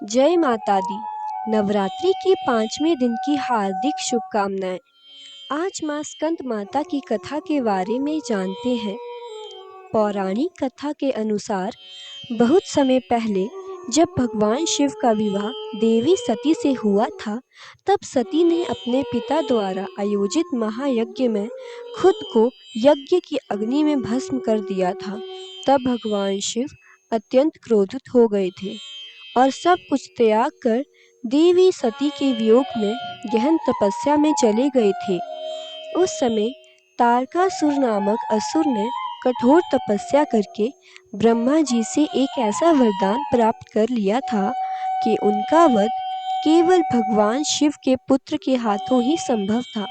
जय माता दी। नवरात्रि के 5वें दिन की हार्दिक शुभकामनाएं। आज माँ स्कंद माता की कथा के बारे में जानते हैं। पौराणिक कथा के अनुसार बहुत समय पहले जब भगवान शिव का विवाह देवी सती से हुआ था, तब सती ने अपने पिता द्वारा आयोजित महायज्ञ में खुद को यज्ञ की अग्नि में भस्म कर दिया था। तब भगवान शिव अत्यंत क्रोधित हो गए थे और सब कुछ त्याग कर देवी सती के वियोग में गहन तपस्या में चले गए थे। उस समय तारकासुर नामक असुर ने कठोर तपस्या करके ब्रह्मा जी से एक ऐसा वरदान प्राप्त कर लिया था कि उनका वध केवल भगवान शिव के पुत्र के हाथों ही संभव था।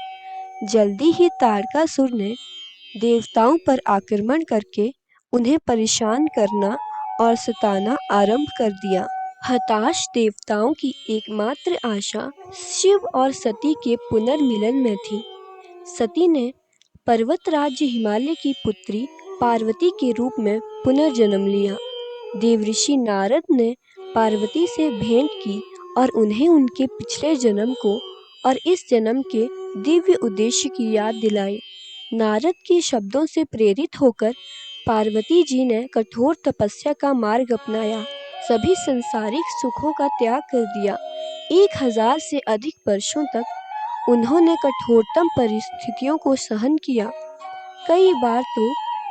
जल्दी ही तारकासुर ने देवताओं पर आक्रमण करके उन्हें परेशान करना और सताना आरंभ कर दिया। हताश देवताओं की एकमात्र आशा शिव और सती के पुनर्मिलन में थी। सती ने पर्वत राज्य हिमालय की पुत्री पार्वती के रूप में पुनर्जन्म लिया। देवऋषि नारद ने पार्वती से भेंट की और उन्हें उनके पिछले जन्म को और इस जन्म के दिव्य उद्देश्य की याद दिलाई। नारद के शब्दों से प्रेरित होकर पार्वती जी ने कठोर तपस्या का मार्ग अपनाया, सभी संसारिक सुखों का त्याग कर दिया। 1000 से अधिक वर्षों तक उन्होंने कठोरतम परिस्थितियों को सहन किया। कई बार तो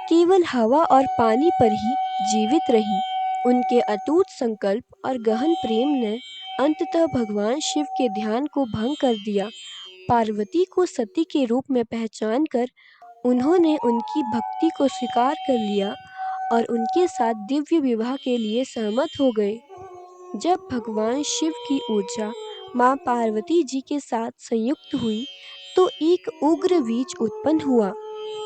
केवल हवा और पानी पर ही जीवित रही। उनके अटूट संकल्प और गहन प्रेम ने अंततः भगवान शिव के ध्यान को भंग कर दिया। पार्वती को सती के रूप में पहचान कर उन्होंने उनकी भक्ति को स्वीकार कर लिया और उनके साथ दिव्य विवाह के लिए सहमत हो गए। जब भगवान शिव की ऊर्जा माँ पार्वती जी के साथ संयुक्त हुई तो एक उग्र बीज उत्पन्न हुआ।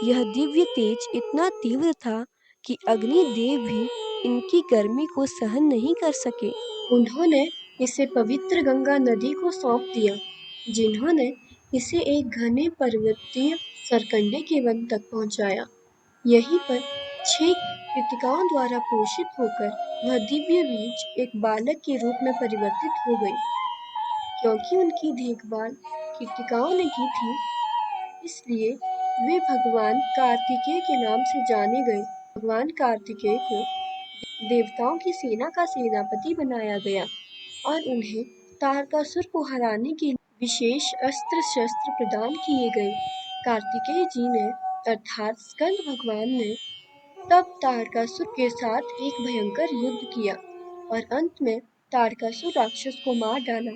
यह दिव्य तेज इतना तीव्र था कि अग्नि देव भी इनकी गर्मी को सहन नहीं कर सके। उन्होंने इसे पवित्र गंगा नदी को सौंप दिया, जिन्होंने इसे एक घने पर्वतीय सरकंडे के वन तक पहुंचाया। यहीं पर 6 कृतिकाओं द्वारा पोषित होकर वह दिव्य बीज एक बालक के रूप में परिवर्तित हो गई। क्योंकि उनकी देखभाल कृतिकाओं ने की थी, इसलिए वे भगवान कार्तिकेय के नाम से जाने गए। भगवान कार्तिकेय को देवताओं की सेना का सेनापति बनाया गया और उन्हें तारकासुर को हराने के लिए विशेष अस्त्र शस्त्र प्रदान किए गए। कार्तिकेय जी ने अर्थात स्कंद भगवान ने तब तारकासुर के साथ एक भयंकर युद्ध किया और अंत में तारकासुर राक्षस को मार डाला।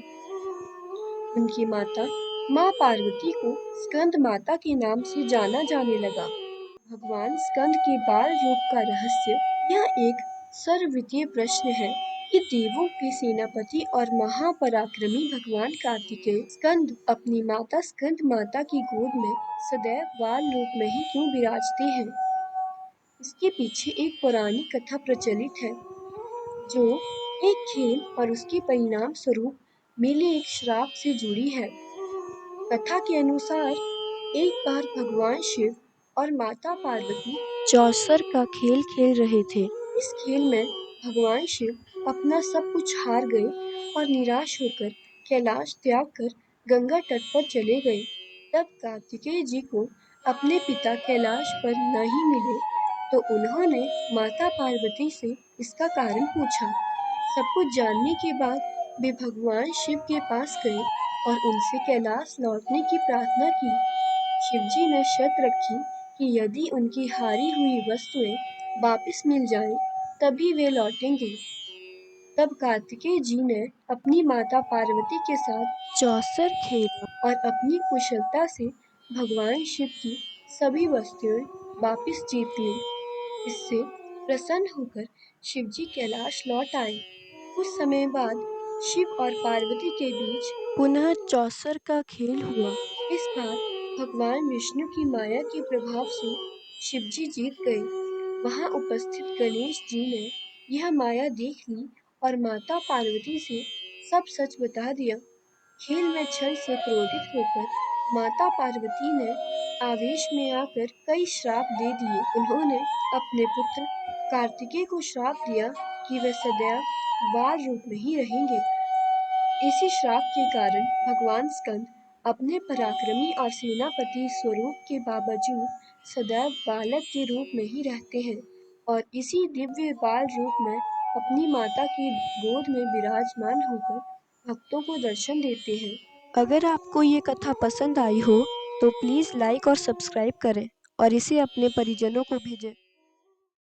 उनकी माता माँ पार्वती को स्कंद माता के नाम से जाना जाने लगा। भगवान स्कंद के बाल रूप का रहस्य यह एक सर्वविदित प्रश्न है कि देवों के सेनापति और महापराक्रमी भगवान कार्तिकेय स्कंद अपनी माता स्कंद माता की गोद में सदैव बाल रूप में ही क्यों विराजते हैं। इसके पीछे एक पौराणिक कथा प्रचलित है, जो एक खेल और उसके परिणाम स्वरूप मिले एक श्राप से जुड़ी है। कथा के अनुसार एक बार भगवान शिव और माता पार्वती चौसर का खेल खेल रहे थे। इस खेल में भगवान शिव अपना सब कुछ हार गए और निराश होकर कैलाश त्याग कर गंगा तट पर चले गए। तब कार्तिकेय जी को अपने पिता कैलाश पर नहीं मिले तो उन्होंने माता पार्वती से इसका कारण पूछा। सब कुछ जानने के बाद वे भगवान शिव के पास गए और उनसे कैलाश लौटने की प्रार्थना की। शिवजी ने शर्त रखी कि यदि उनकी हारी हुई वस्तुएं वापस मिल जाएं, तभी वे लौटेंगे। तब कार्तिकेय जी ने अपनी माता पार्वती के साथ चौसर खेला और अपनी कुशलता से भगवान शिव की सभी वस्तुएं वापस जीत ली। इससे प्रसन्न होकर शिवजी कैलाश लौट आए। कुछ समय बाद शिव और पार्वती के बीच पुनः चौसर का खेल हुआ। इस बार भगवान विष्णु की माया के प्रभाव से शिवजी जीत गए। वहां उपस्थित गणेश जी ने यह माया देख ली और माता पार्वती से सब सच बता दिया। खेल में छल से क्रोधित होकर माता पार्वती ने आवेश में आकर कई श्राप दे दिए। उन्होंने अपने पुत्र कार्तिकेय को श्राप दिया कि वे सदैव बाल रूप में ही रहेंगे। इसी श्राप के कारण भगवान स्कंद अपने पराक्रमी और सेनापति स्वरूप के बावजूद सदैव बालक के रूप में ही रहते हैं और इसी दिव्य बाल रूप में अपनी माता की गोद में विराजमान होकर भक्तों को दर्शन देते हैं। अगर आपको ये कथा पसंद आई हो तो प्लीज़ लाइक और सब्सक्राइब करें और इसे अपने परिजनों को भेजें।